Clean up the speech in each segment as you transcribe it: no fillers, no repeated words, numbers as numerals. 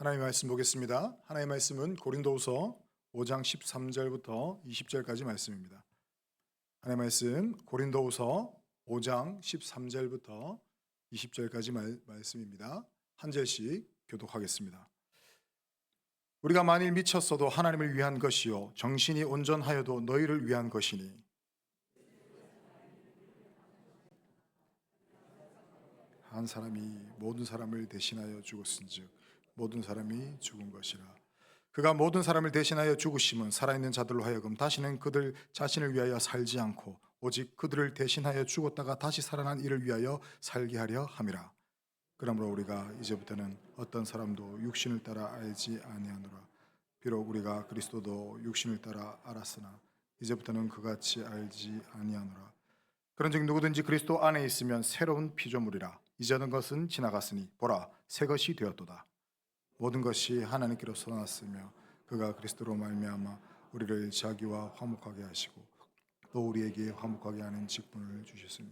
하나님의 말씀 보겠습니다. 하나님의 말씀은 고린도후서 5장 13절부터 20절까지 말씀입니다. 하나님의 말씀 고린도후서 5장 13절부터 20절까지 말씀입니다. 한 절씩 교독하겠습니다. 우리가 만일 미쳤어도 하나님을 위한 것이요 정신이 온전하여도 너희를 위한 것이니 한 사람이 모든 사람을 대신하여 죽었은즉 모든 사람이 죽은 것이라. 그가 모든 사람을 대신하여 죽으심은 살아있는 자들로 하여금 다시는 그들 자신을 위하여 살지 않고 오직 그들을 대신하여 죽었다가 다시 살아난 이를 위하여 살게 하려 함이라. 그러므로 우리가 이제부터는 어떤 사람도 육신을 따라 알지 아니하노라. 비록 우리가 그리스도도 육신을 따라 알았으나 이제부터는 그같이 알지 아니하노라. 그런즉 누구든지 그리스도 안에 있으면 새로운 피조물이라. 이전의 것은 지나갔으니 보라 새 것이 되었도다. 모든 것이 하나님께로서 났으며 그가 그리스도로 말미암아 우리를 자기와 화목하게 하시고 또 우리에게 화목하게 하는 직분을 주셨으니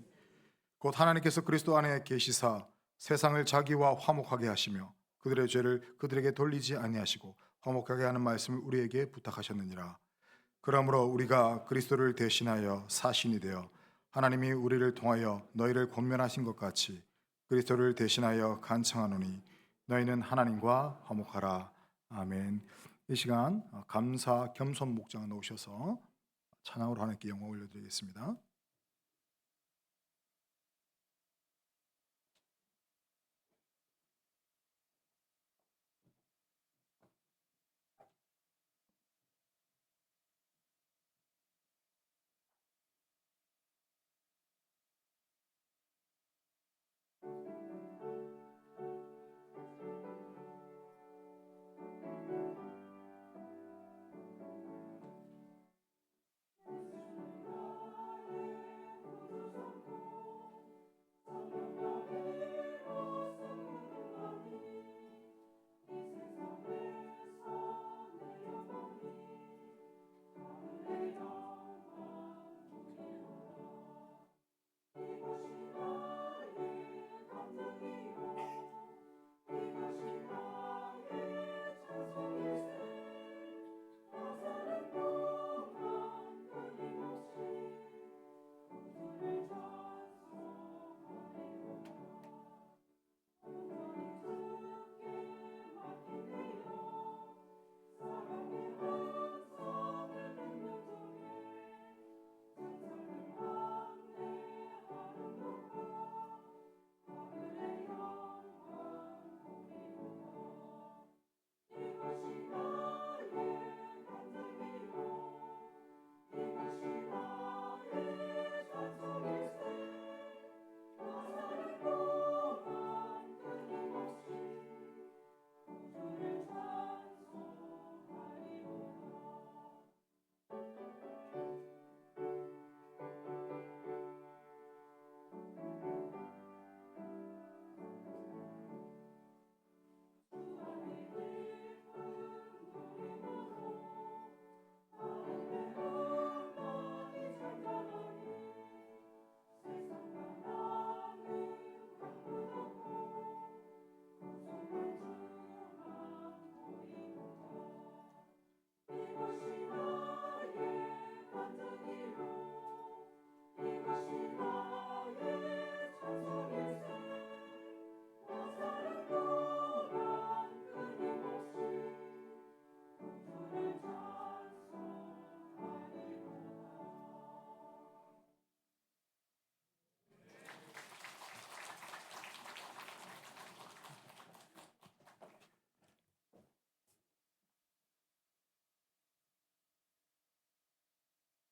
곧 하나님께서 그리스도 안에 계시사 세상을 자기와 화목하게 하시며 그들의 죄를 그들에게 돌리지 아니하시고 화목하게 하는 말씀을 우리에게 부탁하셨느니라. 그러므로 우리가 그리스도를 대신하여 사신이 되어 하나님이 우리를 통하여 너희를 권면하신 것 같이 그리스도를 대신하여 간청하노니 너희는 하나님과 화목하라. 아멘. 이 시간 감사 겸손 목장을 놓으셔서 찬양으로 하나님께 영광 올려드리겠습니다.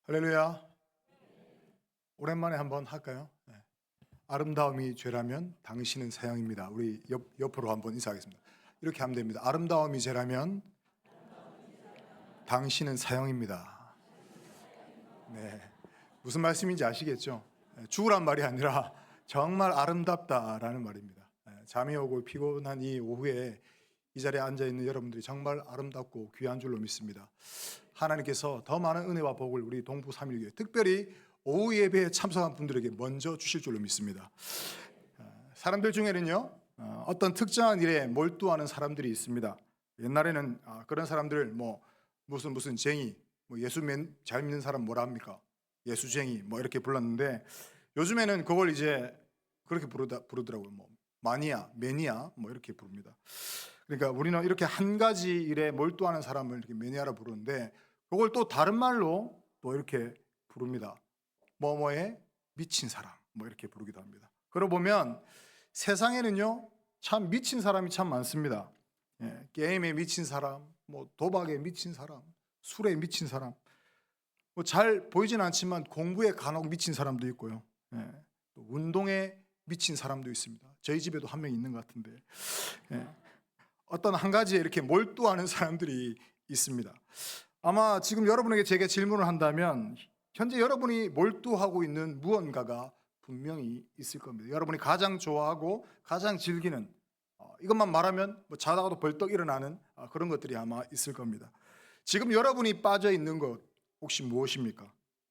할렐루야. 오랜만에 한번 할까요? 네. 아름다움이 죄라면 당신은 사형입니다. 우리 옆으로 한번 인사하겠습니다. 이렇게 하면 됩니다. 아름다움이 죄라면 당신은 사형입니다. 네. 무슨 말씀인지 아시겠죠? 죽으란 말이 아니라 정말 아름답다라는 말입니다. 잠이 오고 피곤한 이 오후에 이 자리에 앉아있는 여러분들이 정말 아름답고 귀한 줄로 믿습니다. 하나님께서 더 많은 은혜와 복을 우리 동부 3.1교회 특별히 오후 예배에 참석한 분들에게 먼저 주실 줄로 믿습니다. 사람들 중에는요 어떤 특정한 일에 몰두하는 사람들이 있습니다. 옛날에는 그런 사람들 뭐 무슨 쟁이, 뭐 예수 잘 믿는 사람 뭐라 합니까? 예수쟁이 뭐 이렇게 불렀는데 요즘에는 그걸 이제 그렇게 부르더라고요. 뭐 마니아, 매니아 뭐 이렇게 부릅니다. 그러니까 우리는 이렇게 한 가지 일에 몰두하는 사람을 이렇게 매니아라 부르는데 그걸 또 다른 말로 또 이렇게 부릅니다. 뭐뭐에 미친 사람 뭐 이렇게 부르기도 합니다. 그러고 보면 세상에는요 참 미친 사람이 참 많습니다. 게임에 미친 사람, 뭐 도박에 미친 사람, 술에 미친 사람, 뭐 잘 보이진 않지만 공부에 간혹 미친 사람도 있고요. 또 운동에 미친 사람도 있습니다. 저희 집에도 한 명 있는 것 같은데 어떤 한 가지에 이렇게 몰두하는 사람들이 있습니다. 아마 지금 여러분에게 제게 질문을 한다면 현재 여러분이 몰두하고 있는 무언가가 분명히 있을 겁니다. 여러분이 가장 좋아하고 가장 즐기는 이것만 말하면 뭐 자다가도 벌떡 일어나는 그런 것들이 아마 있을 겁니다. 지금 여러분이 빠져 있는 것 혹시 무엇입니까?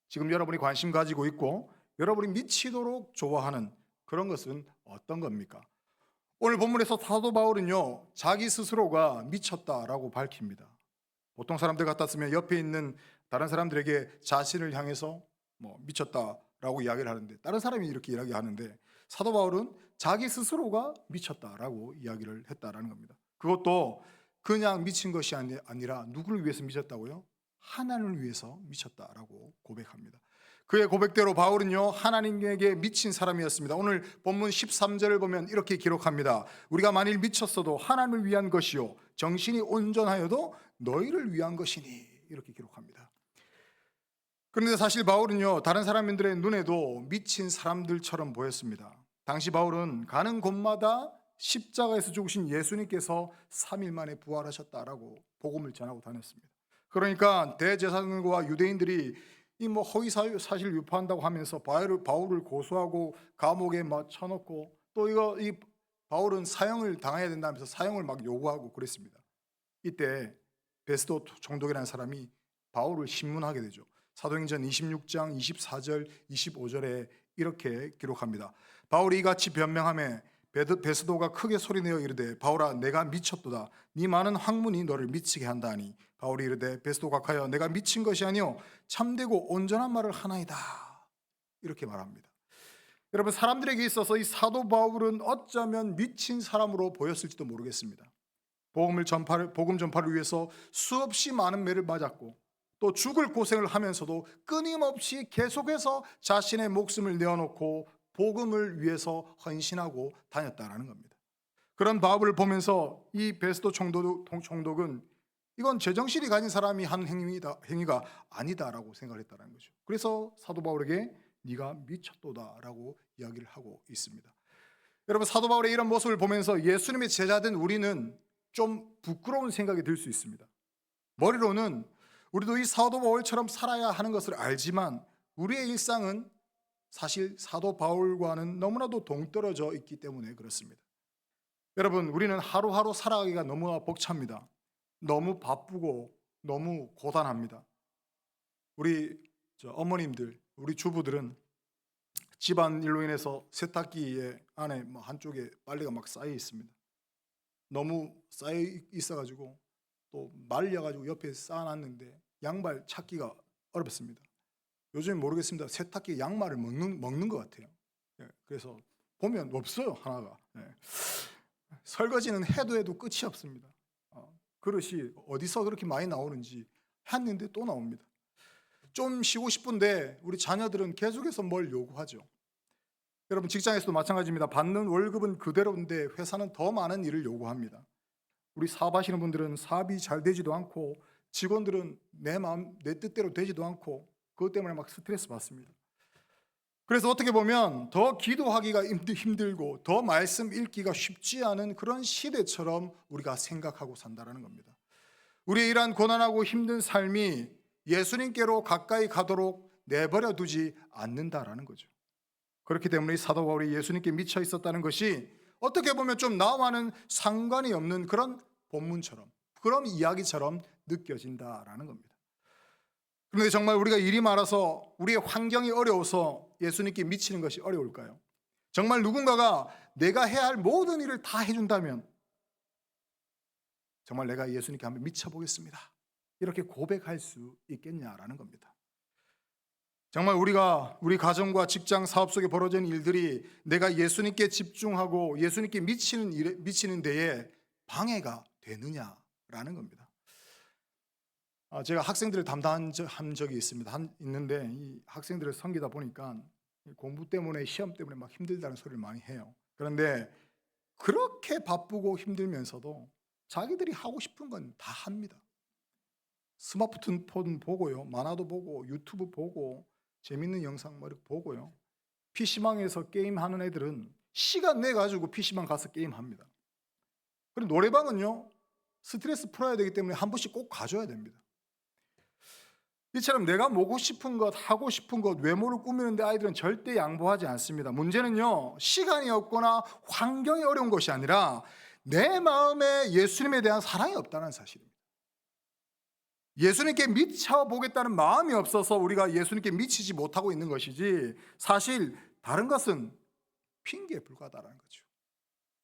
지금 여러분이 관심 가지고 있고 여러분이 미치도록 좋아하는 그런 것은 어떤 겁니까? 오늘 본문에서 사도 바울은요 자기 스스로가 미쳤다라고 밝힙니다. 보통 사람들 같았으면 옆에 있는 다른 사람들에게 자신을 향해서 뭐 미쳤다라고 이야기를 하는데 다른 사람이 이렇게 이야기하는데 사도 바울은 자기 스스로가 미쳤다라고 이야기를 했다라는 겁니다. 그것도 그냥 미친 것이 아니라 누구를 위해서 미쳤다고요? 하나님을 위해서 미쳤다라고 고백합니다. 그의 고백대로 바울은요 하나님에게 미친 사람이었습니다. 오늘 본문 13절을 보면 이렇게 기록합니다. 우리가 만일 미쳤어도 하나님을 위한 것이요 정신이 온전하여도 너희를 위한 것이니 이렇게 기록합니다. 그런데 사실 바울은요 다른 사람들의 눈에도 미친 사람들처럼 보였습니다. 당시 바울은 가는 곳마다 십자가에서 죽으신 예수님께서 3일 만에 부활하셨다라고 복음을 전하고 다녔습니다. 그러니까 대제사장과 유대인들이 이 뭐 허위 사실 유포한다고 하면서 바울을 고소하고 감옥에 막 쳐넣고 또 이 바울은 사형을 당해야 된다면서 사형을 막 요구하고 그랬습니다. 이때 베스도 총독이라는 사람이 바울을 신문하게 되죠. 사도행전 26장 24절 25절에 이렇게 기록합니다. 바울이 이같이 변명하며 베스도가 크게 소리내어 이르되 바울아 내가 미쳤도다 네 많은 학문이 너를 미치게 한다 하니 바울이 이르되 베스도가 가여 내가 미친 것이 아니요 참되고 온전한 말을 하나이다 이렇게 말합니다. 여러분 사람들에게 있어서 이 사도 바울은 어쩌면 미친 사람으로 보였을지도 모르겠습니다. 복음 전파를 위해서 수없이 많은 매를 맞았고 또 죽을 고생을 하면서도 끊임없이 계속해서 자신의 목숨을 내어놓고 복음을 위해서 헌신하고 다녔다라는 겁니다. 그런 바울을 보면서 이 베스도 총독은 이건 제정신이 가진 사람이 한 행위가 아니다라고 생각을 했다는 거죠. 그래서 사도 바울에게 네가 미쳤도다라고 이야기를 하고 있습니다. 여러분 사도 바울의 이런 모습을 보면서 예수님의 제자된 우리는 좀 부끄러운 생각이 들 수 있습니다. 머리로는 우리도 이 사도 바울처럼 살아야 하는 것을 알지만 우리의 일상은 사실 사도 바울과는 너무나도 동떨어져 있기 때문에 그렇습니다. 여러분 우리는 하루하루 살아가기가 너무나 벅찹니다. 너무 바쁘고 너무 고단합니다. 우리 어머님들, 우리 주부들은 집안일로 인해서 세탁기에 안에 한쪽에 빨래가 막 쌓여 있습니다. 너무 쌓여 있어가지고 또 말려가지고 옆에 쌓아놨는데 양말 찾기가 어렵습니다. 요즘 모르겠습니다. 세탁기 양말을 먹는 것 같아요. 그래서 보면 없어요 하나가. 설거지는 해도 끝이 없습니다. 그릇이 어디서 그렇게 많이 나오는지 했는데 또 나옵니다. 좀 쉬고 싶은데 우리 자녀들은 계속해서 뭘 요구하죠. 여러분 직장에서도 마찬가지입니다. 받는 월급은 그대로인데 회사는 더 많은 일을 요구합니다. 우리 사업하시는 분들은 사업이 잘 되지도 않고 직원들은 내 마음 내 뜻대로 되지도 않고 그것 때문에 막 스트레스 받습니다. 그래서 어떻게 보면 더 기도하기가 힘들고 더 말씀 읽기가 쉽지 않은 그런 시대처럼 우리가 생각하고 산다는 겁니다. 우리의 이러한 고난하고 힘든 삶이 예수님께로 가까이 가도록 내버려 두지 않는다라는 거죠. 그렇기 때문에 사도 바울이 예수님께 미쳐 있었다는 것이 어떻게 보면 좀 나와는 상관이 없는 그런 본문처럼 그런 이야기처럼 느껴진다라는 겁니다. 그런데 정말 우리가 일이 많아서 우리의 환경이 어려워서 예수님께 미치는 것이 어려울까요? 정말 누군가가 내가 해야 할 모든 일을 다 해준다면 정말 내가 예수님께 한번 미쳐보겠습니다. 이렇게 고백할 수 있겠냐라는 겁니다. 정말 우리 가정과 직장, 사업 속에 벌어지는 일들이 내가 예수님께 집중하고 예수님께 미치는 데에 방해가 되느냐라는 겁니다. 제가 학생들을 담당한 적이 있는데 이 학생들을 섬기다 보니까 공부 때문에 시험 때문에 막 힘들다는 소리를 많이 해요. 그런데 그렇게 바쁘고 힘들면서도 자기들이 하고 싶은 건 다 합니다. 스마트폰 보고요, 만화도 보고 유튜브 보고 재밌는 영상 뭐 이렇게 보고요. PC방에서 게임하는 애들은 시간 내 가지고 PC방 가서 게임합니다. 그리고 노래방은요, 스트레스 풀어야 되기 때문에 한 번씩 꼭 가줘야 됩니다. 이처럼 내가 먹고 싶은 것, 하고 싶은 것, 외모를 꾸미는데 아이들은 절대 양보하지 않습니다. 문제는요, 시간이 없거나 환경이 어려운 것이 아니라 내 마음에 예수님에 대한 사랑이 없다는 사실입니다. 예수님께 미쳐보겠다는 마음이 없어서 우리가 예수님께 미치지 못하고 있는 것이지, 사실 다른 것은 핑계에 불과하다는 거죠.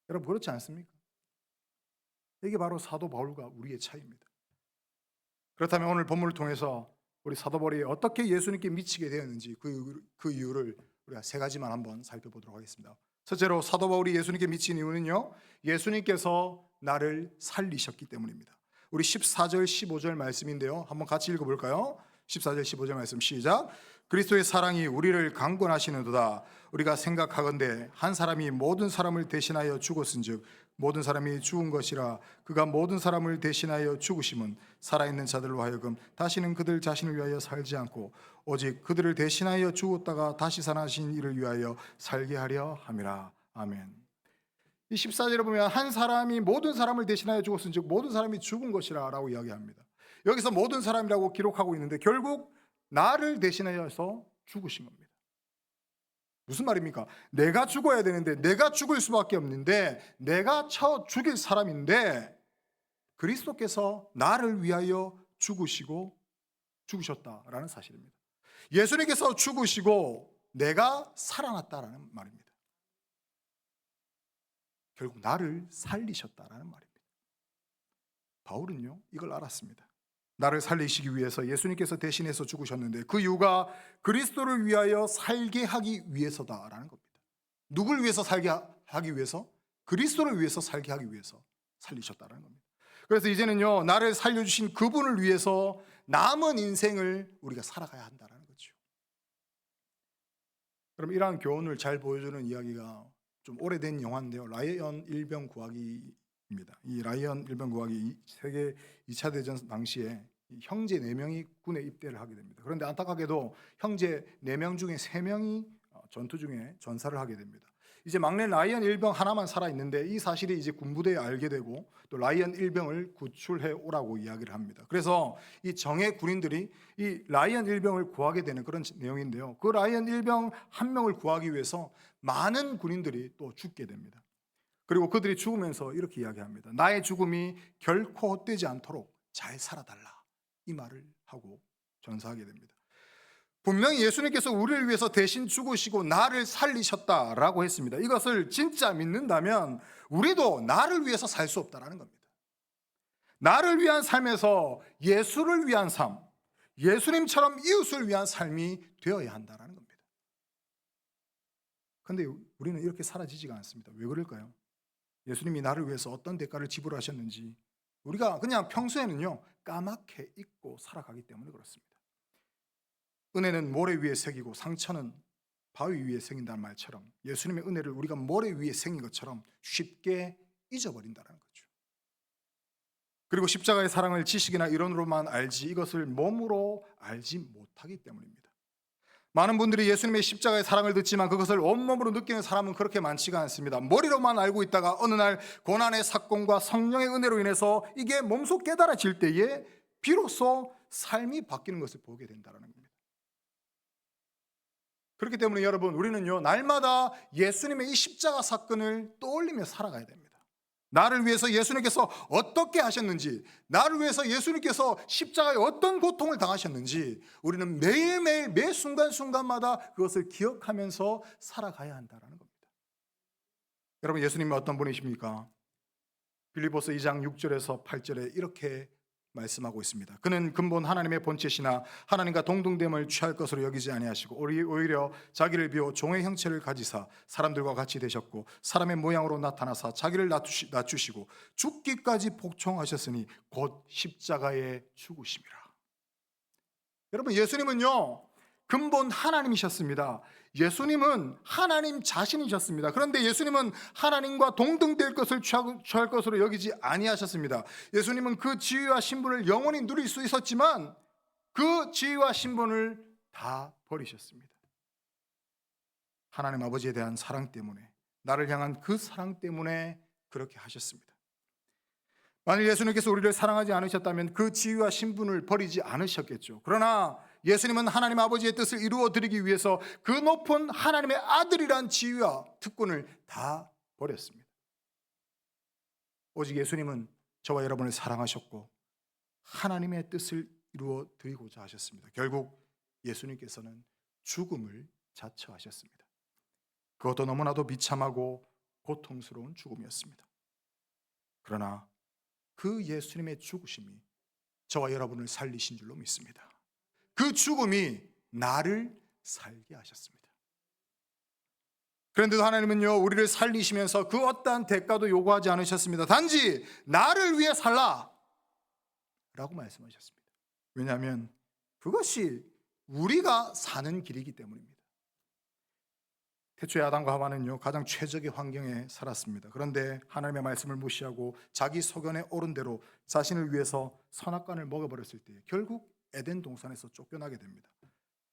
여러분, 그렇지 않습니까? 이게 바로 사도 바울과 우리의 차이입니다. 그렇다면 오늘 본문을 통해서 우리 사도 바울이 어떻게 예수님께 미치게 되었는지 그 이유를 우리가 세 가지만 한번 살펴보도록 하겠습니다. 첫째로 사도 바울이 예수님께 미친 이유는요, 예수님께서 나를 살리셨기 때문입니다. 우리 14절 15절 말씀인데요, 한번 같이 읽어볼까요? 14절 15절 말씀 시작. 그리스도의 사랑이 우리를 강권하시는도다. 우리가 생각하건대 한 사람이 모든 사람을 대신하여 죽었은즉 모든 사람이 죽은 것이라. 그가 모든 사람을 대신하여 죽으심은 살아있는 자들로 하여금 다시는 그들 자신을 위하여 살지 않고 오직 그들을 대신하여 죽었다가 다시 살아나신 이를 위하여 살게 하려 함이라. 아멘. 이 14절에 보면 한 사람이 모든 사람을 대신하여 죽었은즉 모든 사람이 죽은 것이라 라고 이야기합니다. 여기서 모든 사람이라고 기록하고 있는데 결국 나를 대신하여서 죽으신 겁니다. 무슨 말입니까? 내가 죽어야 되는데, 내가 죽을 수밖에 없는데, 내가 죽일 사람인데 그리스도께서 나를 위하여 죽으셨다라는 사실입니다. 예수님께서 죽으시고 내가 살아났다라는 말입니다. 결국 나를 살리셨다라는 말입니다. 바울은요, 이걸 알았습니다. 나를 살리시기 위해서 예수님께서 대신해서 죽으셨는데 그 이유가 그리스도를 위하여 살게 하기 위해서다라는 겁니다. 누굴 위해서 살게 하기 위해서? 그리스도를 위해서 살게 하기 위해서 살리셨다라는 겁니다. 그래서 이제는요, 나를 살려주신 그분을 위해서 남은 인생을 우리가 살아가야 한다는 거죠. 그럼 이러한 교훈을 잘 보여주는 이야기가 좀 오래된 영화인데요, 라이언 일병 구하기입니다. 이 라이언 일병 구하기 세계 2차 대전 당시에 형제 4명이 군에 입대를 하게 됩니다. 그런데 안타깝게도 형제 4명 중에 3명이 전투 중에 전사를 하게 됩니다. 이제 막내 라이언 일병 하나만 살아 있는데 이 사실이 이제 군부대에 알게 되고 또 라이언 일병을 구출해 오라고 이야기를 합니다. 그래서 이 정예 군인들이 이 라이언 일병을 구하게 되는 그런 내용인데요, 그 라이언 일병 한 명을 구하기 위해서 많은 군인들이 또 죽게 됩니다. 그리고 그들이 죽으면서 이렇게 이야기합니다. 나의 죽음이 결코 헛되지 않도록 잘 살아달라, 이 말을 하고 전사하게 됩니다. 분명히 예수님께서 우리를 위해서 대신 죽으시고 나를 살리셨다라고 했습니다. 이것을 진짜 믿는다면 우리도 나를 위해서 살 수 없다라는 겁니다. 나를 위한 삶에서 예수를 위한 삶, 예수님처럼 이웃을 위한 삶이 되어야 한다는 겁니다. 그런데 우리는 이렇게 사라지지가 않습니다. 왜 그럴까요? 예수님이 나를 위해서 어떤 대가를 지불하셨는지 우리가 그냥 평소에는요, 까맣게 잊고 살아가기 때문에 그렇습니다. 은혜는 모래 위에 새기고 상처는 바위 위에 새긴다는 말처럼 예수님의 은혜를 우리가 모래 위에 새긴 것처럼 쉽게 잊어버린다는 거죠. 그리고 십자가의 사랑을 지식이나 이론으로만 알지 이것을 몸으로 알지 못하기 때문입니다. 많은 분들이 예수님의 십자가의 사랑을 듣지만 그것을 온몸으로 느끼는 사람은 그렇게 많지가 않습니다. 머리로만 알고 있다가 어느 날 고난의 사건과 성령의 은혜로 인해서 이게 몸소 깨달아질 때에 비로소 삶이 바뀌는 것을 보게 된다는 겁니다. 그렇기 때문에 여러분, 우리는요, 날마다 예수님의 이 십자가 사건을 떠올리며 살아가야 됩니다. 나를 위해서 예수님께서 어떻게 하셨는지, 나를 위해서 예수님께서 십자가에 어떤 고통을 당하셨는지 우리는 매일매일 매 순간순간마다 그것을 기억하면서 살아가야 한다는 겁니다. 여러분, 예수님은 어떤 분이십니까? 빌립보서 2장 6절에서 8절에 이렇게 말씀하고 있습니다. 그는 근본 하나님의 본체시나 하나님과 동등됨을 취할 것으로 여기지 아니하시고 오히려 자기를 비워 종의 형체를 가지사 사람들과 같이 되셨고 사람의 모양으로 나타나사 자기를 낮추시고 죽기까지 복종하셨으니 곧 십자가에 죽으심이라. 여러분, 예수님은요 근본 하나님이셨습니다. 예수님은 하나님 자신이셨습니다. 그런데 예수님은 하나님과 동등될 것을 취할 것으로 여기지 아니하셨습니다. 예수님은 그 지위와 신분을 영원히 누릴 수 있었지만 그 지위와 신분을 다 버리셨습니다. 하나님 아버지에 대한 사랑 때문에, 나를 향한 그 사랑 때문에 그렇게 하셨습니다. 만일 예수님께서 우리를 사랑하지 않으셨다면 그 지위와 신분을 버리지 않으셨겠죠. 그러나 예수님은 하나님 아버지의 뜻을 이루어 드리기 위해서 그 높은 하나님의 아들이란 지위와 특권을 다 버렸습니다. 오직 예수님은 저와 여러분을 사랑하셨고 하나님의 뜻을 이루어 드리고자 하셨습니다. 결국 예수님께서는 죽음을 자처하셨습니다. 그것도 너무나도 비참하고 고통스러운 죽음이었습니다. 그러나 그 예수님의 죽으심이 저와 여러분을 살리신 줄로 믿습니다. 그 죽음이 나를 살게 하셨습니다. 그런데도 하나님은요 우리를 살리시면서 그 어떠한 대가도 요구하지 않으셨습니다. 단지 나를 위해 살라 라고 말씀하셨습니다. 왜냐하면 그것이 우리가 사는 길이기 때문입니다. 태초에 아담과 하와는요 가장 최적의 환경에 살았습니다. 그런데 하나님의 말씀을 무시하고 자기 소견에 옳은 대로 자신을 위해서 선악과를 먹어버렸을 때 결국 에덴 동산에서 쫓겨나게 됩니다.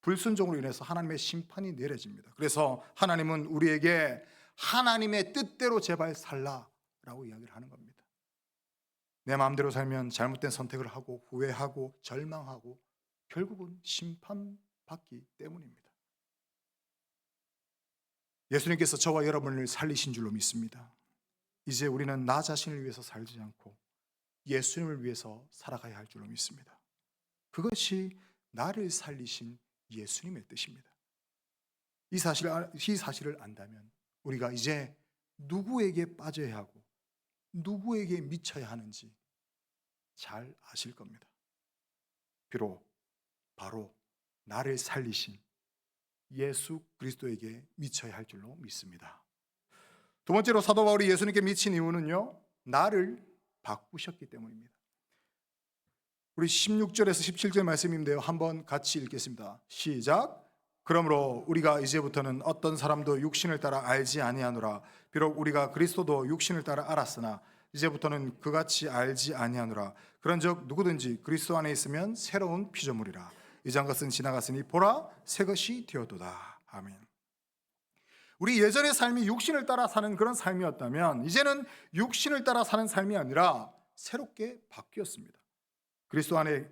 불순종으로 인해서 하나님의 심판이 내려집니다. 그래서 하나님은 우리에게 하나님의 뜻대로 제발 살라라고 이야기를 하는 겁니다. 내 마음대로 살면 잘못된 선택을 하고 후회하고 절망하고 결국은 심판받기 때문입니다. 예수님께서 저와 여러분을 살리신 줄로 믿습니다. 이제 우리는 나 자신을 위해서 살지 않고 예수님을 위해서 살아가야 할 줄로 믿습니다. 그것이 나를 살리신 예수님의 뜻입니다. 이 사실을 안다면 우리가 이제 누구에게 빠져야 하고 누구에게 미쳐야 하는지 잘 아실 겁니다. 비록 바로 나를 살리신 예수 그리스도에게 미쳐야 할 줄로 믿습니다. 두 번째로 사도 바울이 예수님께 미친 이유는요 나를 바꾸셨기 때문입니다. 우리 16절에서 17절 말씀인데요 한번 같이 읽겠습니다. 시작. 그러므로 우리가 이제부터는 어떤 사람도 육신을 따라 알지 아니하노라. 비록 우리가 그리스도도 육신을 따라 알았으나 이제부터는 그같이 알지 아니하노라. 그런즉 누구든지 그리스도 안에 있으면 새로운 피조물이라. 이전 것은 지나갔으니 보라 새 것이 되었도다. 아멘. 우리 예전의 삶이 육신을 따라 사는 그런 삶이었다면 이제는 육신을 따라 사는 삶이 아니라 새롭게 바뀌었습니다. 그리스도 안에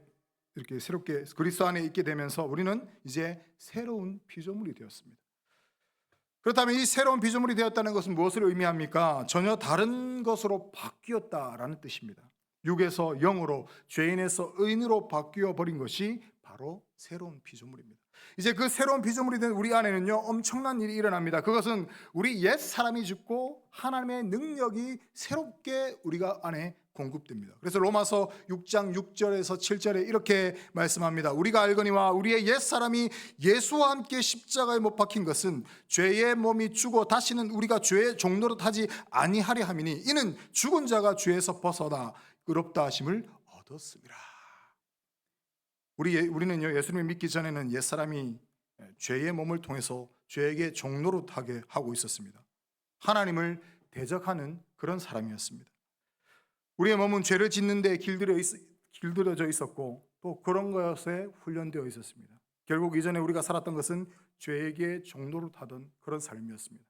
이렇게 새롭게 그리스도 안에 있게 되면서 우리는 이제 새로운 피조물이 되었습니다. 그렇다면 이 새로운 피조물이 되었다는 것은 무엇을 의미합니까? 전혀 다른 것으로 바뀌었다라는 뜻입니다. 육에서 영으로, 죄인에서 의인으로 바뀌어 버린 것이 바로 새로운 피조물입니다. 이제 그 새로운 피조물이 된 우리 안에는요 엄청난 일이 일어납니다. 그것은 우리 옛 사람이 죽고 하나님의 능력이 새롭게 우리가 안에 공급됩니다. 그래서 로마서 6장 6절에서 7절에 이렇게 말씀합니다. 우리가 알거니와 우리의 옛 사람이 예수와 함께 십자가에 못 박힌 것은 죄의 몸이 죽어 다시는 우리가 죄의 종노릇 하지 아니하려 함이니 이는 죽은 자가 죄에서 벗어나 의롭다 하심을 얻었습니다. 우리는요 예수님을 믿기 전에는 옛 사람이 죄의 몸을 통해서 죄에게 종노릇하게 하고 있었습니다. 하나님을 대적하는 그런 사람이었습니다. 우리의 몸은 죄를 짓는 데 길들여져 있었고 또 그런 것에 훈련되어 있었습니다. 결국 이전에 우리가 살았던 것은 죄에게 종노릇하던 그런 삶이었습니다.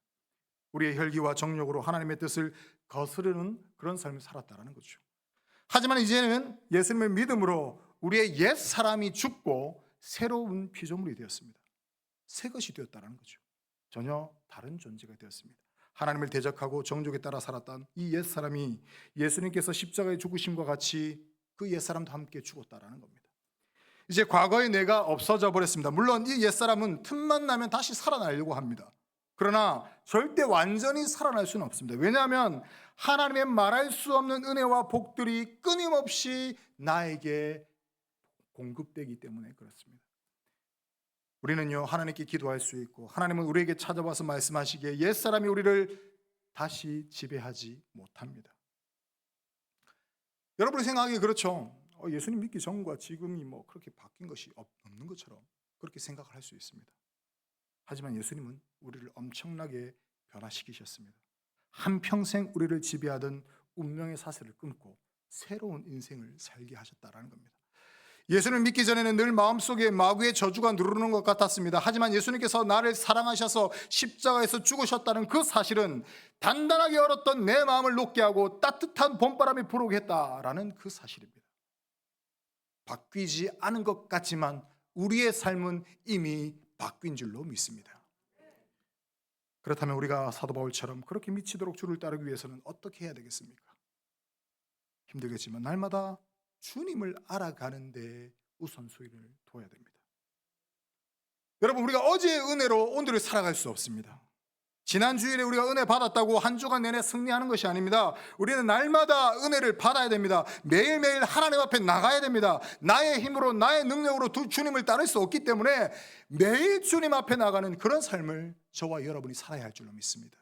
우리의 혈기와 정욕으로 하나님의 뜻을 거스르는 그런 삶을 살았다는 거죠. 하지만 이제는 예수님의 믿음으로 우리의 옛 사람이 죽고 새로운 피조물이 되었습니다. 새 것이 되었다는 거죠. 전혀 다른 존재가 되었습니다. 하나님을 대적하고 정욕에 따라 살았던 이 옛 사람이 예수님께서 십자가에 죽으심과 같이 그 옛 사람도 함께 죽었다라는 겁니다. 이제 과거의 내가 없어져 버렸습니다. 물론 이 옛 사람은 틈만 나면 다시 살아나려고 합니다. 그러나 절대 완전히 살아날 수는 없습니다. 왜냐하면 하나님의 말할 수 없는 은혜와 복들이 끊임없이 나에게 공급되기 때문에 그렇습니다. 우리는요, 하나님께 기도할 수 있고 하나님은 우리에게 찾아와서 말씀하시기에 옛사람이 우리를 다시 지배하지 못합니다. 여러분이 생각하기에 그렇죠. 예수님 믿기 전과 지금이 뭐 그렇게 바뀐 것이 없는 것처럼 그렇게 생각을 할 수 있습니다. 하지만 예수님은 우리를 엄청나게 변화시키셨습니다. 한평생 우리를 지배하던 운명의 사슬을 끊고 새로운 인생을 살게 하셨다라는 겁니다. 예수를 믿기 전에는 늘 마음속에 마귀의 저주가 누르는 것 같았습니다. 하지만 예수님께서 나를 사랑하셔서 십자가에서 죽으셨다는 그 사실은 단단하게 얼었던 내 마음을 녹게 하고 따뜻한 봄바람이 불어오게 했다라는 그 사실입니다. 바뀌지 않은 것 같지만 우리의 삶은 이미 바뀐 줄로 믿습니다. 그렇다면 우리가 사도 바울처럼 그렇게 미치도록 주를 따르기 위해서는 어떻게 해야 되겠습니까? 힘들겠지만 날마다 주님을 알아가는데 우선순위를 둬야 됩니다. 여러분, 우리가 어제의 은혜로 오늘을 살아갈 수 없습니다. 지난 주일에 우리가 은혜 받았다고 한 주간 내내 승리하는 것이 아닙니다. 우리는 날마다 은혜를 받아야 됩니다. 매일매일 하나님 앞에 나가야 됩니다. 나의 힘으로 나의 능력으로 주님을 따를 수 없기 때문에 매일 주님 앞에 나가는 그런 삶을 저와 여러분이 살아야 할 줄로 믿습니다.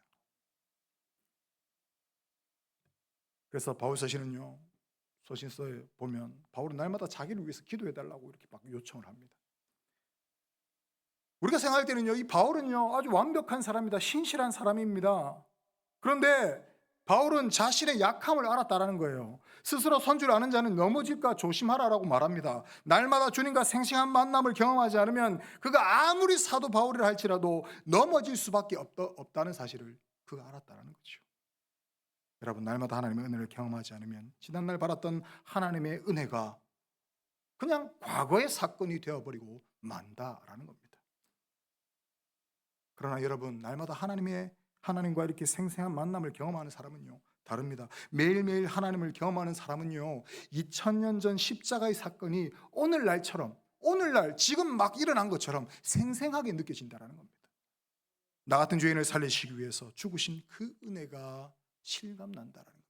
그래서 바울 서신은요, 서신서에 보면 바울은 날마다 자기를 위해서 기도해달라고 이렇게 막 요청을 합니다. 우리가 생각할 때는요, 이 바울은요 아주 완벽한 사람이다, 신실한 사람입니다. 그런데 바울은 자신의 약함을 알았다라는 거예요. 스스로 선줄 아는 자는 넘어질까 조심하라라고 말합니다. 날마다 주님과 생생한 만남을 경험하지 않으면 그가 아무리 사도 바울이라 할지라도 넘어질 수밖에 없다는 사실을 그가 알았다는 거죠. 여러분, 날마다 하나님의 은혜를 경험하지 않으면 지난날 받았던 하나님의 은혜가 그냥 과거의 사건이 되어버리고 만다라는 겁니다. 그러나 여러분, 날마다 하나님과 이렇게 생생한 만남을 경험하는 사람은요 다릅니다. 매일매일 하나님을 경험하는 사람은요 2000년 전 십자가의 사건이 오늘날 지금 막 일어난 것처럼 생생하게 느껴진다는 겁니다. 나 같은 죄인을 살리시기 위해서 죽으신 그 은혜가 실감난다는 겁니다.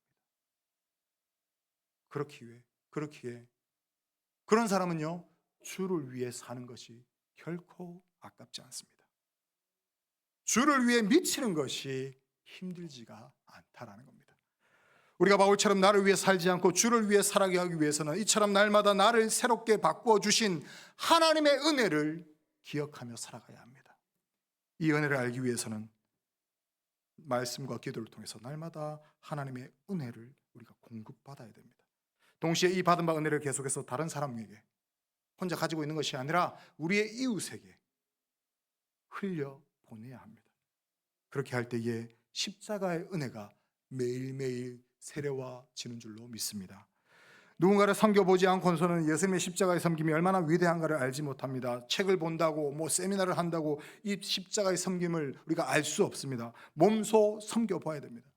그렇기에 그런 사람은요 주를 위해 사는 것이 결코 아깝지 않습니다. 주를 위해 미치는 것이 힘들지가 않다라는 겁니다. 우리가 바울처럼 나를 위해 살지 않고 주를 위해 살아가게 하기 위해서는 이처럼 날마다 나를 새롭게 바꾸어 주신 하나님의 은혜를 기억하며 살아가야 합니다. 이 은혜를 알기 위해서는 말씀과 기도를 통해서 날마다 하나님의 은혜를 우리가 공급받아야 됩니다. 동시에 이 받은 바 은혜를 계속해서 다른 사람에게 혼자 가지고 있는 것이 아니라 우리의 이웃에게 흘려 보내야 합니다. 그렇게 할 때에 십자가의 은혜가 매일매일 세례와지는 줄로 믿습니다. 누군가를 섬겨보지 않고서는 예수님의 십자가의 섬김이 얼마나 위대한가를 알지 못합니다. 책을 본다고 세미나를 한다고 이 십자가의 섬김을 우리가 알 수 없습니다. 몸소 섬겨봐야 됩니다.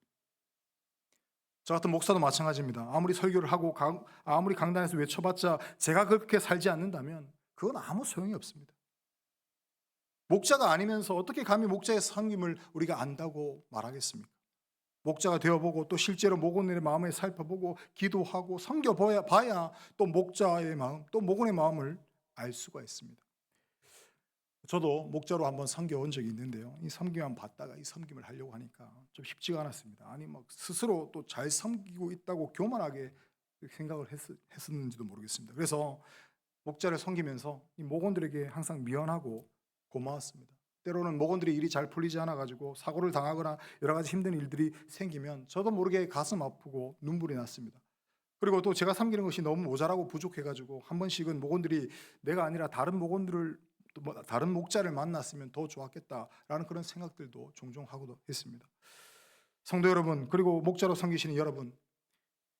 저 같은 목사도 마찬가지입니다. 아무리 설교를 하고 아무리 강단에서 외쳐봤자 제가 그렇게 살지 않는다면 그건 아무 소용이 없습니다. 목자가 아니면서 어떻게 감히 목자의 섬김을 우리가 안다고 말하겠습니까? 목자가 되어보고 또 실제로 목원의 마음을 살펴보고 기도하고 섬겨봐야 또 목자의 마음, 또 목원의 마음을 알 수가 있습니다. 저도 목자로 한번 섬겨온 적이 있는데요. 이 섬김만 받다가 이 섬김을 하려고 하니까 좀 쉽지가 않았습니다. 아니 막 스스로 또 잘 섬기고 있다고 교만하게 생각을 했었는지도 모르겠습니다. 그래서 목자를 섬기면서 이 목원들에게 항상 미안하고 고마웠습니다. 때로는 목원들이 일이 잘 풀리지 않아가지고 사고를 당하거나 여러 가지 힘든 일들이 생기면 저도 모르게 가슴 아프고 눈물이 났습니다. 그리고 또 제가 섬기는 것이 너무 모자라고 부족해가지고 한 번씩은 목원들이 내가 아니라 다른 목자를 만났으면 더 좋았겠다라는 그런 생각들도 종종 하고도 했습니다. 성도 여러분, 그리고 목자로 섬기시는 여러분,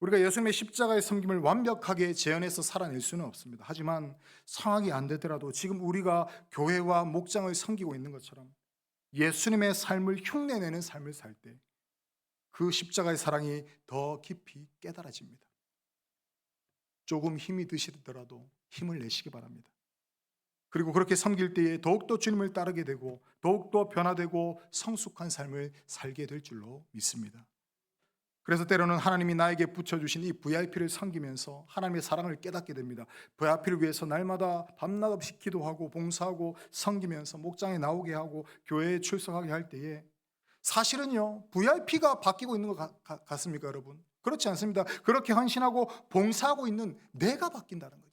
우리가 예수님의 십자가의 섬김을 완벽하게 재현해서 살아낼 수는 없습니다. 하지만 상황이 안 되더라도 지금 우리가 교회와 목장을 섬기고 있는 것처럼 예수님의 삶을 흉내내는 삶을 살 때 그 십자가의 사랑이 더 깊이 깨달아집니다. 조금 힘이 드시더라도 힘을 내시기 바랍니다. 그리고 그렇게 섬길 때에 더욱더 주님을 따르게 되고 더욱더 변화되고 성숙한 삶을 살게 될 줄로 믿습니다. 그래서 때로는 하나님이 나에게 붙여주신 이 VIP를 섬기면서 하나님의 사랑을 깨닫게 됩니다. VIP를 위해서 날마다 밤낮 없이 기도하고 봉사하고 섬기면서 목장에 나오게 하고 교회에 출석하게 할 때에 사실은요, VIP가 바뀌고 있는 것 같습니까, 여러분? 그렇지 않습니다. 그렇게 헌신하고 봉사하고 있는 내가 바뀐다는 거죠.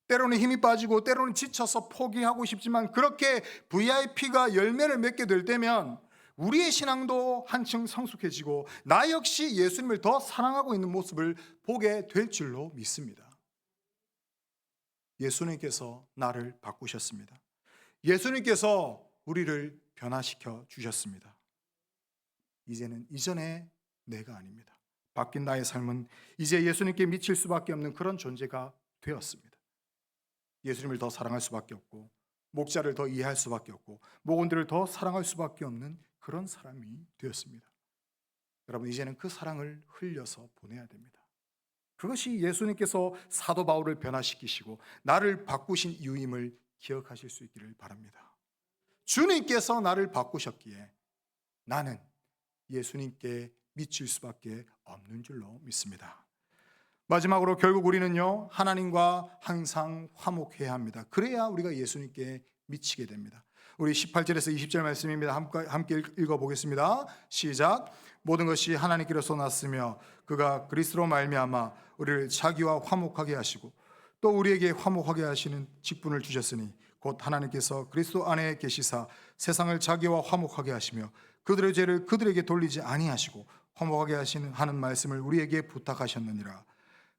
때로는 힘이 빠지고 때로는 지쳐서 포기하고 싶지만 그렇게 VIP가 열매를 맺게 될 때면 우리의 신앙도 한층 성숙해지고 나 역시 예수님을 더 사랑하고 있는 모습을 보게 될 줄로 믿습니다. 예수님께서 나를 바꾸셨습니다. 예수님께서 우리를 변화시켜 주셨습니다. 이제는 이전의 내가 아닙니다. 바뀐 나의 삶은 이제 예수님께 미칠 수밖에 없는 그런 존재가 되었습니다. 예수님을 더 사랑할 수밖에 없고 목자를 더 이해할 수밖에 없고 목원들을 더 사랑할 수밖에 없는 그런 사람이 되었습니다. 여러분, 이제는 그 사랑을 흘려서 보내야 됩니다. 그것이 예수님께서 사도 바울을 변화시키시고 나를 바꾸신 이유임을 기억하실 수 있기를 바랍니다. 주님께서 나를 바꾸셨기에 나는 예수님께 미칠 수밖에 없는 줄로 믿습니다. 마지막으로 결국 우리는요, 하나님과 항상 화목해야 합니다. 그래야 우리가 예수님께 미치게 됩니다. 우리 18절에서 20절 말씀입니다. 함께 읽어보겠습니다. 시작. 모든 것이 하나님께로서 났으며 그가 그리스도로 말미암아 우리를 자기와 화목하게 하시고 또 우리에게 화목하게 하시는 직분을 주셨으니 곧 하나님께서 그리스도 안에 계시사 세상을 자기와 화목하게 하시며 그들의 죄를 그들에게 돌리지 아니하시고 화목하게 하는 말씀을 우리에게 부탁하셨느니라.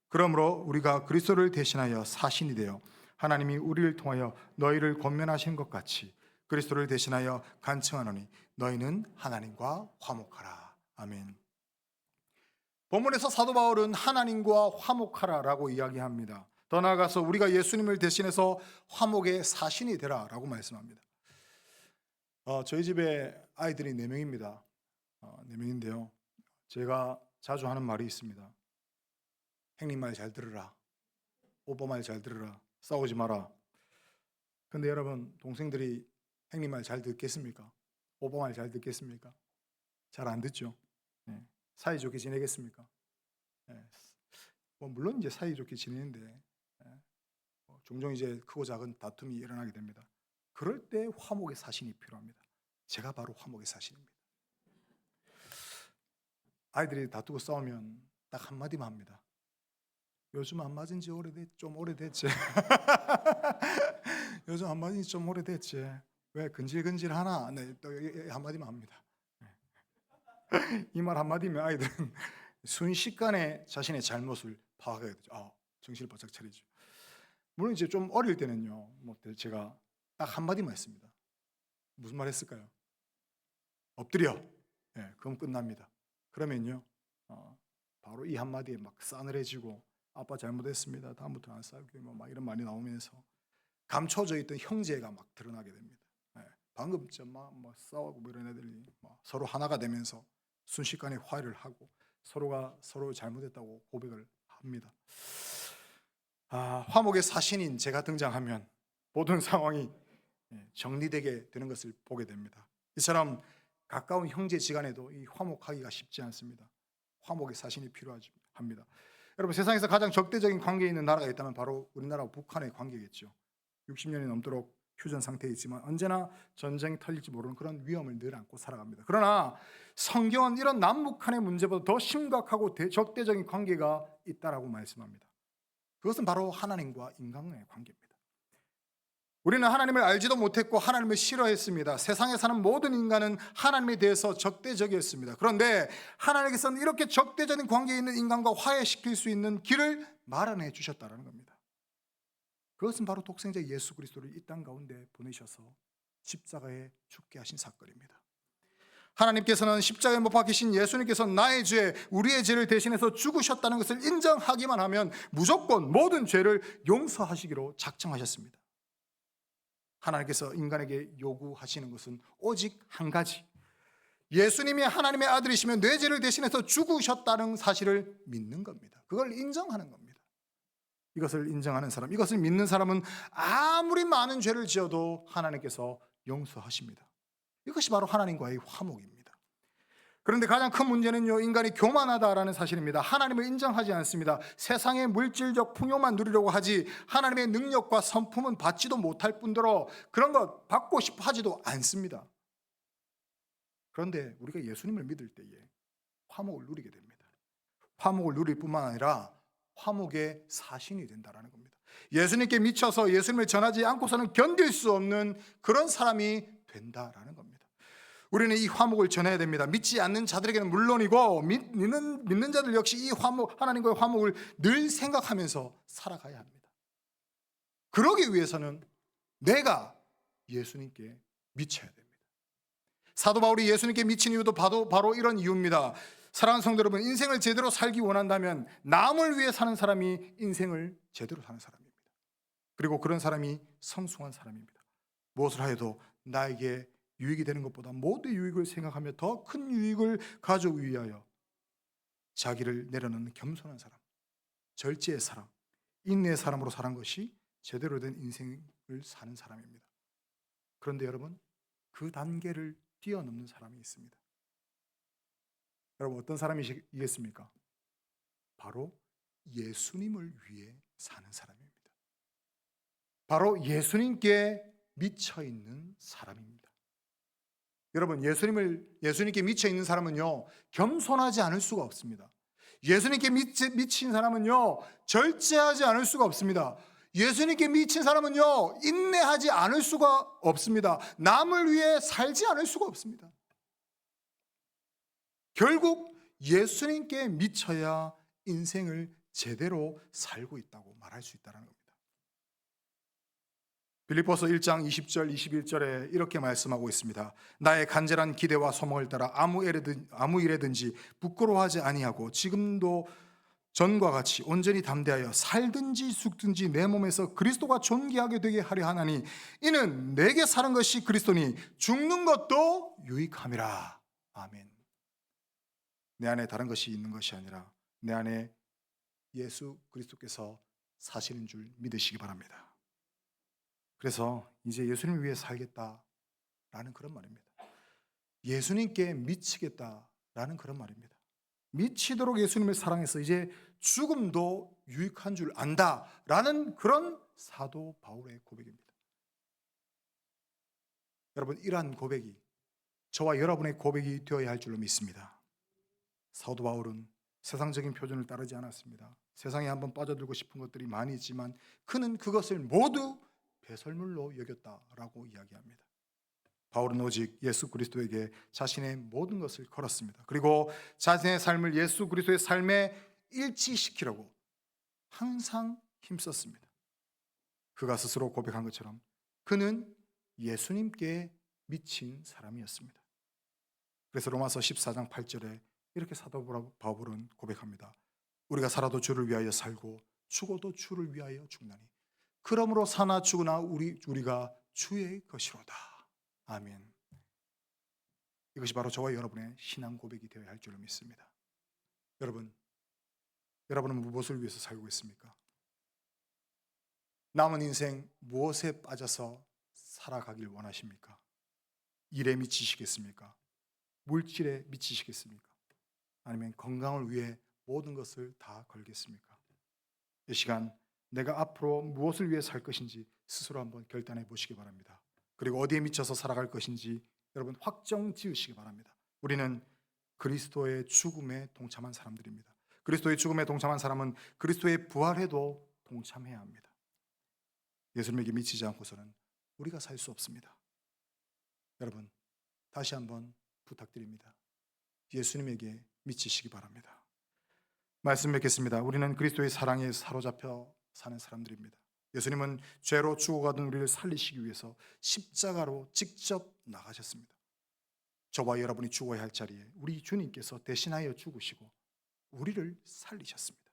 그러므로 우리가 그리스도를 대신하여 사신이 되어 하나님이 우리를 통하여 너희를 권면하신 것 같이 그리스도를 대신하여 간청하노니 너희는 하나님과 화목하라. 아멘. 본문에서 사도 바울은 하나님과 화목하라라고 이야기합니다. 더 나아가서 우리가 예수님을 대신해서 화목의 사신이 되라라고 말씀합니다. 저희 집에 아이들이 4명입니다. 4명인데요. 제가 자주 하는 말이 있습니다. 형님 말 잘 들으라. 오빠 말 잘 들으라. 싸우지 마라. 근데 여러분, 동생들이 형님 말 잘 듣겠습니까? 오빠 말 잘 듣겠습니까? 잘 안 듣죠. 네. 사이좋게 지내겠습니까? 네. 물론 이제 사이좋게 지내는데 종종 이제 크고 작은 다툼이 일어나게 됩니다. 그럴 때 화목의 사신이 필요합니다. 제가 바로 화목의 사신입니다. 아이들이 다투고 싸우면 딱 한마디만 합니다. 요즘 안 맞은 지 좀 오래됐지. 요즘 안 맞은 지 좀 오래됐지. 왜 근질근질하나? 네, 또 한마디만 합니다. 이 말 한마디면 아이들은 순식간에 자신의 잘못을 파악하게 되죠. 정신을 바짝 차리죠. 물론 이제 좀 어릴 때는요, 제가 딱 한마디만 했습니다. 무슨 말 했을까요? 엎드려. 네, 그럼 끝납니다. 그러면요, 바로 이 한마디에 막 싸늘해지고 아빠 잘못했습니다. 다음부터 안 싸울게요. 막 이런 말이 나오면서 감춰져 있던 형제가 막 드러나게 됩니다. 네, 방금 막 싸우고 이런 애들이 서로 하나가 되면서 순식간에 화해를 하고 서로가 서로 잘못했다고 고백을 합니다. 화목의 사신인 제가 등장하면 모든 상황이 정리되게 되는 것을 보게 됩니다. 이처럼 가까운 형제지간에도 이 화목하기가 쉽지 않습니다. 화목의 사신이 필요합니다. 여러분, 세상에서 가장 적대적인 관계에 있는 나라가 있다면 바로 우리나라와 북한의 관계겠죠. 60년이 넘도록 휴전 상태에 있지만 언제나 전쟁이 털릴지 모르는 그런 위험을 늘 안고 살아갑니다. 그러나 성경은 이런 남북한의 문제보다 더 심각하고 적대적인 관계가 있다라고 말씀합니다. 그것은 바로 하나님과 인간의 관계입니다. 우리는 하나님을 알지도 못했고 하나님을 싫어했습니다. 세상에 사는 모든 인간은 하나님에 대해서 적대적이었습니다. 그런데 하나님께서는 이렇게 적대적인 관계에 있는 인간과 화해시킬 수 있는 길을 마련해 주셨다는 겁니다. 그것은 바로 독생자 예수 그리스도를 이 땅 가운데 보내셔서 십자가에 죽게 하신 사건입니다. 하나님께서는 십자가에 못 박히신 예수님께서 나의 죄, 우리의 죄를 대신해서 죽으셨다는 것을 인정하기만 하면 무조건 모든 죄를 용서하시기로 작정하셨습니다. 하나님께서 인간에게 요구하시는 것은 오직 한 가지, 예수님이 하나님의 아들이시면 내 죄를 대신해서 죽으셨다는 사실을 믿는 겁니다. 그걸 인정하는 겁니다. 이것을 인정하는 사람, 이것을 믿는 사람은 아무리 많은 죄를 지어도 하나님께서 용서하십니다. 이것이 바로 하나님과의 화목입니다. 그런데 가장 큰 문제는요, 인간이 교만하다라는 사실입니다. 하나님을 인정하지 않습니다. 세상의 물질적 풍요만 누리려고 하지 하나님의 능력과 성품은 받지도 못할 뿐더러 그런 것 받고 싶어 하지도 않습니다. 그런데 우리가 예수님을 믿을 때에 화목을 누리게 됩니다. 화목을 누릴 뿐만 아니라 화목의 사신이 된다는 겁니다. 예수님께 미쳐서 예수님을 전하지 않고서는 견딜 수 없는 그런 사람이 된다라는 겁니다. 우리는 이 화목을 전해야 됩니다. 믿지 않는 자들에게는 물론이고 믿는 자들 역시 이 화목, 하나님과의 화목을 늘 생각하면서 살아가야 합니다. 그러기 위해서는 내가 예수님께 미쳐야 됩니다. 사도 바울이 예수님께 미친 이유도 바로 이런 이유입니다. 사랑하는 성도 여러분, 인생을 제대로 살기 원한다면 남을 위해 사는 사람이 인생을 제대로 사는 사람입니다. 그리고 그런 사람이 성숙한 사람입니다. 무엇을 하여도 나에게 유익이 되는 것보다 모두의 유익을 생각하며 더 큰 유익을 가져오기 위하여 자기를 내려놓는 겸손한 사람, 절제의 사람, 인내의 사람으로 사는 것이 제대로 된 인생을 사는 사람입니다. 그런데 여러분, 그 단계를 뛰어넘는 사람이 있습니다. 여러분, 어떤 사람이겠습니까? 바로 예수님을 위해 사는 사람입니다. 바로 예수님께 미쳐 있는 사람입니다. 여러분, 예수님께 미쳐 있는 사람은요, 겸손하지 않을 수가 없습니다. 예수님께 미친 사람은요, 절제하지 않을 수가 없습니다. 예수님께 미친 사람은요, 인내하지 않을 수가 없습니다. 남을 위해 살지 않을 수가 없습니다. 결국 예수님께 미쳐야 인생을 제대로 살고 있다고 말할 수 있다는 겁니다. 빌립보서 1장 20절 21절에 이렇게 말씀하고 있습니다. 나의 간절한 기대와 소망을 따라 아무 일에든지 부끄러워하지 아니하고 지금도 전과 같이 온전히 담대하여 살든지 죽든지 내 몸에서 그리스도가 존귀하게 되게 하려 하나니 이는 내게 사는 것이 그리스도니 죽는 것도 유익함이라. 아멘. 내 안에 다른 것이 있는 것이 아니라 내 안에 예수 그리스도께서 사시는 줄 믿으시기 바랍니다. 그래서 이제 예수님을 위해 살겠다라는 그런 말입니다. 예수님께 미치겠다라는 그런 말입니다. 미치도록 예수님을 사랑해서 이제 죽음도 유익한 줄 안다라는 그런 사도 바울의 고백입니다. 여러분, 이러한 고백이 저와 여러분의 고백이 되어야 할 줄로 믿습니다. 사도 바울은 세상적인 표준을 따르지 않았습니다. 세상에 한번 빠져들고 싶은 것들이 많이 있지만 그는 그것을 모두 배설물로 여겼다라고 이야기합니다. 바울은 오직 예수 그리스도에게 자신의 모든 것을 걸었습니다. 그리고 자신의 삶을 예수 그리스도의 삶에 일치시키려고 항상 힘썼습니다. 그가 스스로 고백한 것처럼 그는 예수님께 미친 사람이었습니다. 그래서 로마서 14장 8절에 이렇게 사도 바울은 고백합니다. 우리가 살아도 주를 위하여 살고 죽어도 주를 위하여 죽나니 그러므로 사나 죽으나 우리가 주의 것이로다. 아멘. 이것이 바로 저와 여러분의 신앙 고백이 되어야 할 줄로 믿습니다. 여러분은 무엇을 위해서 살고 있습니까? 남은 인생 무엇에 빠져서 살아가길 원하십니까? 일에 미치시겠습니까? 물질에 미치시겠습니까? 아니면 건강을 위해 모든 것을 다 걸겠습니까? 이 시간 내가 앞으로 무엇을 위해 살 것인지 스스로 한번 결단해 보시기 바랍니다. 그리고 어디에 미쳐서 살아갈 것인지 여러분 확정 지으시기 바랍니다. 우리는 그리스도의 죽음에 동참한 사람들입니다. 그리스도의 죽음에 동참한 사람은 그리스도의 부활에도 동참해야 합니다. 예수님에게 미치지 않고서는 우리가 살 수 없습니다. 여러분, 다시 한번 부탁드립니다. 예수님에게 미치시기 바랍니다. 말씀 맺겠습니다. 우리는 그리스도의 사랑에 사로잡혀 사는 사람들입니다. 예수님은 죄로 죽어가던 우리를 살리시기 위해서 십자가로 직접 나가셨습니다. 저와 여러분이 죽어야 할 자리에 우리 주님께서 대신하여 죽으시고 우리를 살리셨습니다.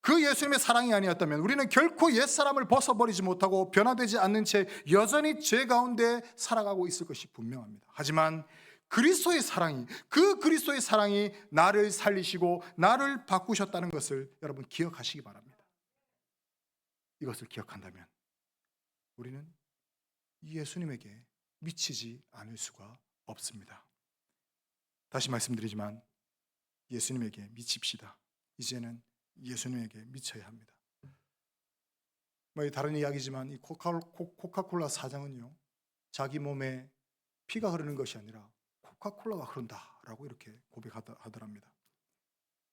그 예수님의 사랑이 아니었다면 우리는 결코 옛사람을 벗어버리지 못하고 변화되지 않는 채 여전히 죄 가운데 살아가고 있을 것이 분명합니다. 하지만 그리스도의 사랑이, 그 그리스도의 사랑이 나를 살리시고 나를 바꾸셨다는 것을 여러분 기억하시기 바랍니다. 이것을 기억한다면 우리는 예수님에게 미치지 않을 수가 없습니다. 다시 말씀드리지만 예수님에게 미칩시다. 이제는 예수님에게 미쳐야 합니다. 다른 이야기지만 이 코카콜라 사장은요, 자기 몸에 피가 흐르는 것이 아니라 코카콜라가 흐른다라고 이렇게 고백하더랍니다.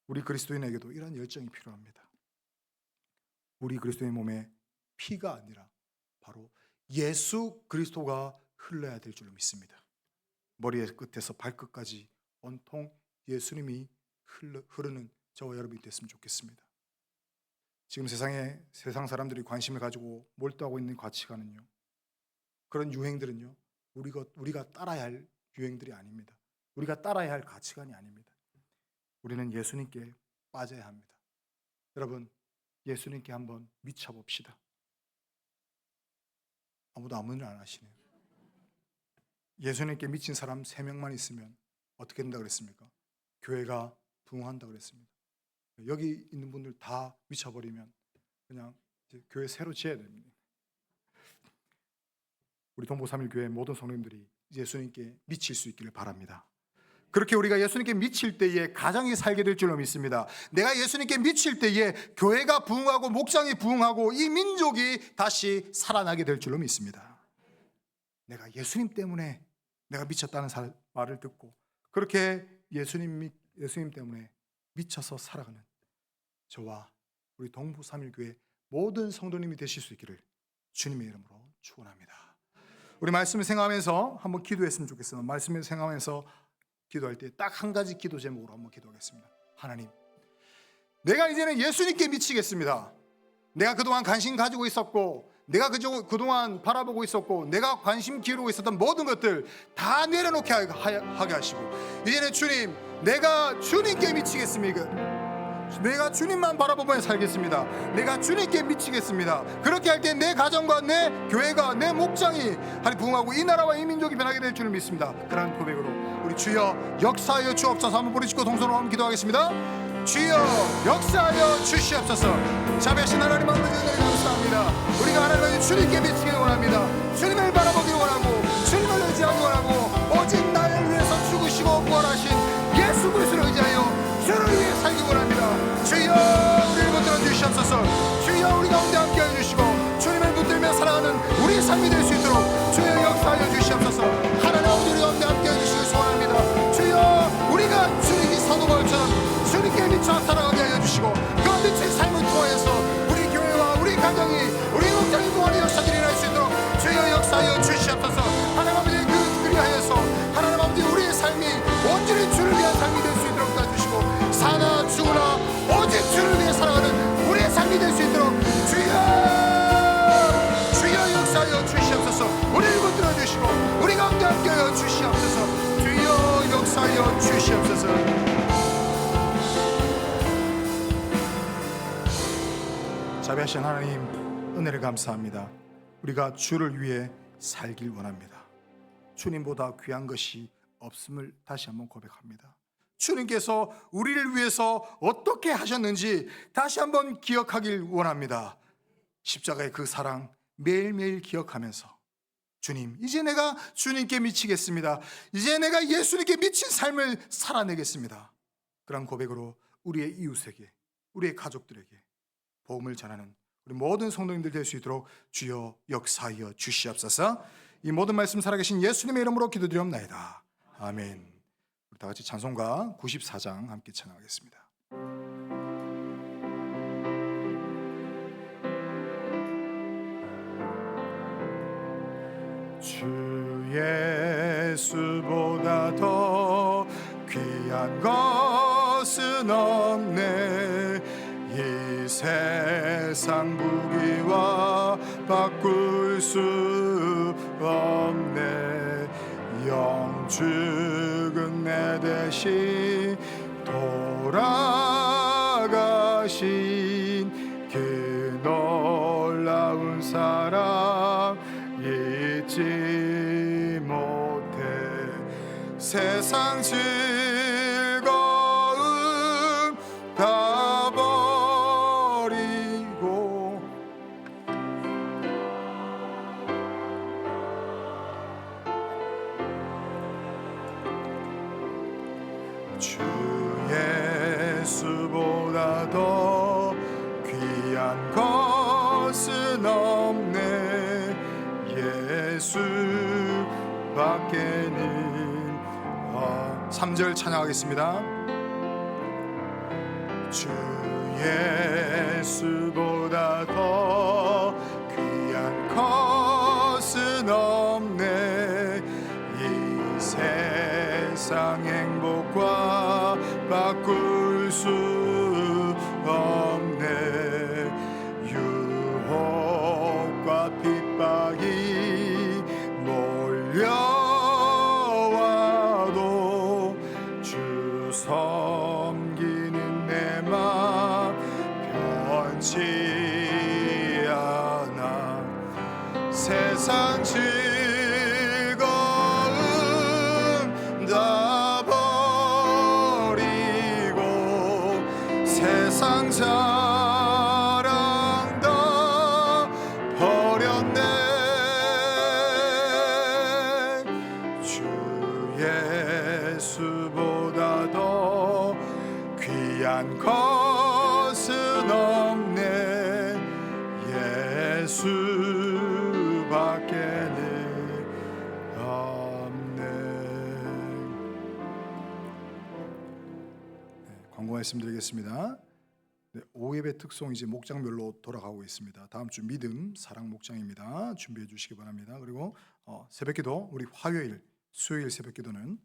우리 그리스도인에게도 이런 열정이 필요합니다. 우리 그리스도인 몸에 피가 아니라 바로 예수 그리스도가 흘러야 될 줄로 믿습니다. 머리의 끝에서 발끝까지 온통 예수님이 흐르는 저와 여러분이 됐으면 좋겠습니다. 지금 세상 사람들이 관심을 가지고 몰두하고 있는 가치관은요, 그런 유행들은요, 우리가 따라야 할 유행들이 아닙니다. 우리가 따라야 할 가치관이 아닙니다. 우리는 예수님께 빠져야 합니다. 여러분, 예수님께 한번 미쳐봅시다. 아무도 아무 일 안 하시네요. 예수님께 미친 사람 3명만 있으면 어떻게 된다 그랬습니까? 교회가 부흥한다 그랬습니다. 여기 있는 분들 다 미쳐버리면 그냥 이제 교회 새로 지어야 됩니다. 우리 동부3.1교회 모든 성도님들이 예수님께 미칠 수 있기를 바랍니다. 그렇게 우리가 예수님께 미칠 때에 가정이 살게 될 줄로 믿습니다. 내가 예수님께 미칠 때에 교회가 부흥하고 목장이 부흥하고 이 민족이 다시 살아나게 될 줄로 믿습니다. 내가 예수님 때문에 내가 미쳤다는 말을 듣고 그렇게 예수님 때문에 미쳐서 살아가는 저와 우리 동부3.1교회 모든 성도님이 되실 수 있기를 주님의 이름으로 축원합니다. 우리 말씀을 생각하면서 한번 기도했으면 좋겠습니다. 말씀을 생각하면서 기도할 때 딱 한 가지 기도 제목으로 한번 기도하겠습니다. 하나님, 내가 이제는 예수님께 미치겠습니다. 내가 그동안 관심 가지고 있었고 내가 그동안 바라보고 있었고 내가 관심 기울이고 있었던 모든 것들 다 내려놓게 하게 하시고 이제는 주님, 내가 주님께 미치겠습니다. 내가 주님만 바라보며 살겠습니다. 내가 주님께 미치겠습니다. 그렇게 할 때 내 가정과 내 교회가 내 목장이 부흥하고 이 나라와 이 민족이 변하게 될 줄을 믿습니다. 그러한 고백으로 우리 주여 역사하여 주옵소서 한번 부르짖고 동서로 한번 기도하겠습니다. 주여 역사하여 주시옵소서. 자비하신 하나님 아버지 은혜를 감사합니다. 우리가 하나님의 주님께 미치기를 원합니다. 주님을 바라보기를 원하고 주님을 의지하기 원하고 오직 나를 위해서 죽으시고 부활하신 예수 그리스도를 의지하여 주를 위해 살기 원합니다. 주여 우리를 붙들어 주시옵소서. 주여 우리 가운데 함께해 주시고 주님을 붙들며 살아가는 우리의 삶이 될 수 있도록 주여 역사하여 주시옵소서. 하나님 아버지 우리 가운데 함께해 주시기 소원합니다. 주여 우리가 주님이 사도 바울처럼 주님께 미쳐 살아가게 하여 주시고 그 미친 삶을 통해서 우리 교회와 우리 가정이 우리 목장이 부활의 역사들이 일어날 수 있도록 주여 역사하여 주시옵소서. 하나님 아버지 그리하여서 하나님 아버지 우리의 삶이 온전히 주를 위한 삶이 될 수 있도록 도와주시고 사나 죽으나 오직 주를 위해 살아가는 우리의 삶이 될 수 있도록 주여 역사하여 주시옵소서. 우리를 붙들어 주시고 우리 가운데 함께하여 주시옵소서. 주여 역사하여 주시옵소서. 자비하신 하나님 은혜를 감사합니다. 우리가 주를 위해 살길 원합니다. 주님보다 귀한 것이 없음을 다시 한번 고백합니다. 주님께서 우리를 위해서 어떻게 하셨는지 다시 한번 기억하길 원합니다. 십자가의 그 사랑 매일매일 기억하면서 주님, 이제 내가 주님께 미치겠습니다. 이제 내가 예수님께 미친 삶을 살아내겠습니다. 그런 고백으로 우리의 이웃에게, 우리의 가족들에게 복음을 전하는 우리 모든 성도님들 될 수 있도록 주여 역사하여 주시옵소서. 이 모든 말씀 살아계신 예수님의 이름으로 기도드리옵나이다. 아멘. 우리 다 같이 찬송가 94장 함께 찬양하겠습니다. 주 예수보다 더 귀한 것은 없네. 이 세상 무기와 바꿀 수 없네. 영 죽은 내 대신 돌아가신 그 놀라운 사랑 잊지 못해. 세상 즐거움 다 버리고 주 예수보다 더 귀한 것은 없네. 예수 밖에는 3절 찬양하겠습니다. 주 예수보다 더 귀한 것은 없네. 이 세상 행복과 바꿀 수 없네. 유혹과 핍박이 몰려와도 주 섬기는 내 맘 변치 않아. 세상 즐거움 다 버리고 세상 자랑 다 버렸네. 주 예수보다 더 귀한 것은 없네. 예수 밖에는 없네. 광고 말씀드리겠습니다. 오후 예배 특송 이제 목장별로 돌아가고 있습니다. 다음 주 믿음 사랑 목장입니다. 준비해 주시기 바랍니다. 그리고 새벽기도 우리 화요일 수요일 새벽기도는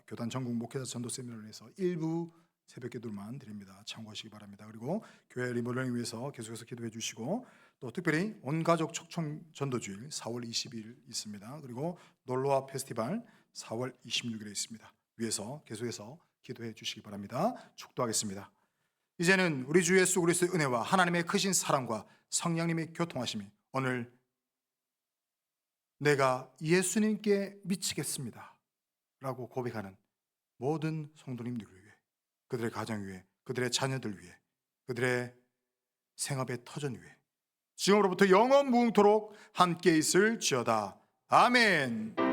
교단 전국 목회자 전도 세미나를 해서 일부 새벽기도만 드립니다. 참고하시기 바랍니다. 그리고 교회 리모델링을 위해서 계속해서 기도해 주시고, 또 특별히 온가족 촉청 전도주일 4월 20일 있습니다. 그리고 놀러와 페스티벌 4월 26일에 있습니다. 위에서 계속해서 기도해 주시기 바랍니다. 축도하겠습니다. 이제는 우리 주 예수 그리스도의 은혜와 하나님의 크신 사랑과 성령님의 교통하심이 오늘 내가 예수님께 미치겠습니다 라고 고백하는 모든 성도님들 위해, 그들의 가정 위해, 그들의 자녀들 위해, 그들의 생업의 터전 위해 지금으로부터 영원 무궁토록 함께 있을지어다. 아멘.